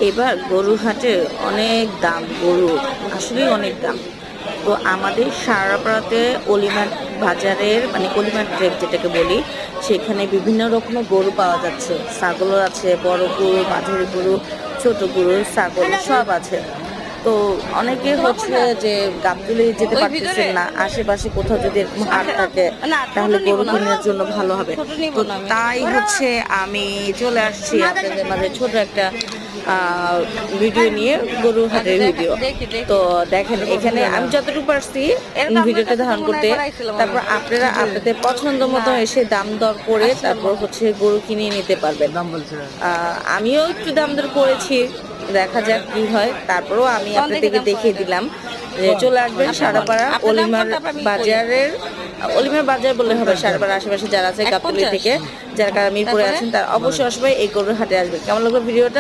এবার গরুর হাটে অনেক দাম, গরু আসলেই অনেক দাম। তো আমাদের সারাপাড়াতে অলিমার বাজারের মানে অলিমার ট্রেক যেটাকে বলি, সেখানে বিভিন্ন রকমের গরু পাওয়া যাচ্ছে। ছাগলও আছে, বড় গরু, মাঝারি গরু, ছোট গরু, ছাগল সব আছে। তো অনেকে হচ্ছে যে গাবতলী যেতে পারতেছেন না, আশেপাশে কোথাও যদি এরকম হাট থাকে তাহলে গরু কেনার জন্য ভালো হবে। তো তাই হচ্ছে আমি চলে আসছি আপনাদের মাঝে ছোট একটা ভিডিও নিয়ে, গরু হাটের ভিডিও। তো দেখেন এখানে আমি যতটুকু পারছি ভিডিওটা ধারণ করতে, তারপর আপনারা আপনাদের পছন্দ মতো এসে দাম দর করে তারপর হচ্ছে গরু কিনে নিতে পারবেন। আমিও একটু দাম দর করেছি, দেখা যাক কি হয়। তারপরেও আমি আপনাদেরকে দেখিয়ে দিলাম যে চলে আসবেন সারাপাড়া অলিমার বাজারের। অলিমার বাজার বললে হবে, সারাপাড়া আশেপাশে যারা আছে গাবতলী থেকে, যারা মিরপুরে আছেন তারা অবশ্যই এই গরুর হাটে আসবেন। কেমন লাগলো ভিডিওটা?